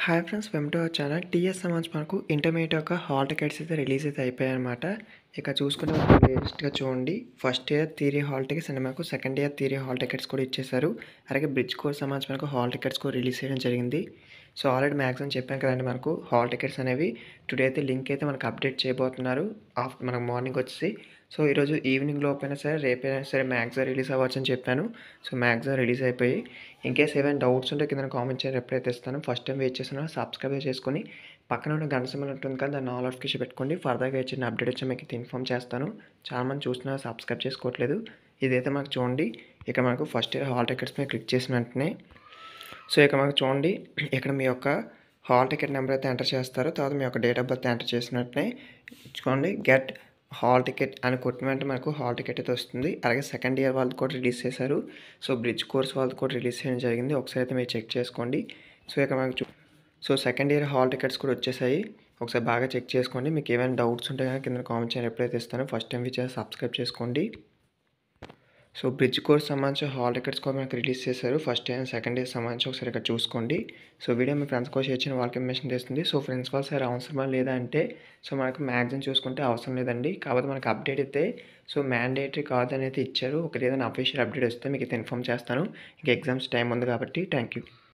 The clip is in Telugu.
Hi friends, welcome to our channel. TS సంబంధించి మనకు ఇంటర్మీడియట్ యొక్క హాల్ టికెట్స్ అయితే రిలీజ్ అయితే అయిపోయాయన్నమాట. ఇక చూసుకుంటే మనకు లేటెస్ట్గా చూడండి, first year theory hall tickets and మనకు second year theory hall tickets కూడా ఇచ్చేసారు. అలాగే బ్రిడ్జ్ కోర్స్ సంబంధించి మనకు హాల్ టికెట్స్ కూడా రిలీజ్ చేయడం జరిగింది. సో ఆల్రెడీ మ్యాక్సిమం చెప్పాం కదండి, మనకు హాల్ టికెట్స్ అనేవి టుడే అయితే లింక్ అయితే మనకు అప్డేట్ చేయబోతున్నారు మనకు మార్నింగ్ వచ్చేసి. సో ఈరోజు ఈవినింగ్ లోపైనా సరే రేపైనా సరే మ్యాక్సిమం రిలీజ్ అవ్వచ్చు అని చెప్పాను. సో మ్యాక్సిమం రిలీజ్ అయిపోయి ఇన్కేస్ ఏమైనా డౌట్స్ ఉంటే కింద కామెంట్ చేయండి, రిప్లై అయితే ఇస్తాను. ఫస్ట్ టైం వెయిట్ చేస్తున్నా సబ్స్క్రైబ్ చేసుకొని పక్కన ఉన్న గంట సింబల్ ఉంటుంది కదా, దాన్ని ఆల్ నోటిఫికేషన్ పెట్టుకోండి. ఫర్దర్గా వచ్చిన అప్డేట్ వచ్చి మీకు ఇన్ఫామ్ చేస్తాను. చాలామంది చూస్తున్నారు, సబ్స్క్రైబ్ చేసుకోవట్లేదు. ఇదైతే మనకు చూడండి, ఇక్కడ మనకు ఫస్ట్ ఇయర్ హాల్ టికెట్స్ మీద క్లిక్ చేసిన వెంటనే సో ఇక్కడ మనకు చూడండి, ఇక్కడ మీ యొక్క హాల్ టికెట్ నెంబర్ అయితే ఎంటర్ చేస్తారు. తర్వాత మీ యొక్క డేట్ ఆఫ్ బర్త్ ఎంటర్ చేసినట్టే చూడండి, గెట్ హాల్ టికెట్ అని కొట్టిన వెంటనే మనకు హాల్ టికెట్ అయితే వస్తుంది. అలాగే సెకండ్ ఇయర్ వాళ్ళది కూడా రిలీజ్ చేశారు. సో బ్రిడ్జ్ కోర్స్ వాళ్ళది కూడా రిలీజ్ చేయడం జరిగింది. ఒకసారి అయితే మీరు చెక్ చేసుకోండి. సో ఇక్కడ మనకు సెకండ్ ఇయర్ హాల్ టికెట్స్ కూడా వచ్చేసాయి. ఒకసారి బాగా చెక్ చేసుకోండి. మీకు ఏమైనా డౌట్స్ ఉంటే కనుక కింద కామెంట్ చేయండి, రిప్లై అయితే ఇస్తాను. ఫస్ట్ టైం విచ్ సబ్స్క్రైబ్ చేసుకోండి. సో బ్రిడ్జ్ కోర్స్ సంబంధించి హాల్ టికెట్స్ కూడా మనకు రిలీజ్ చేశారు. ఫస్ట్ ఇయర్ సెకండ్ ఇయర్ సంబంధించి ఒకసారి ఇక్కడ చూసుకోండి. సో వీడియో మీ ఫ్రెండ్స్ కోసం ఇచ్చిన వాళ్ళకి ఇన్ఫర్మేషన్ చేస్తుంది. సో ఫ్రెండ్స్ వాళ్ళు సార్ అవసరమా లేదా అంటే సో మనకు మ్యాక్సిమం చూసుకుంటే అవసరం లేదండి. కాకపోతే మనకు అప్డేట్ అయితే సో మ్యాండేటరీ కాదు అనేది ఇచ్చారు. ఒకటి ఏదైనా అఫీషియల్ అప్డేట్ వస్తే మీకు అయితే ఇన్ఫామ్ చేస్తాను. ఇంకా ఎగ్జామ్స్ టైం ఉంది కాబట్టి. Thank you.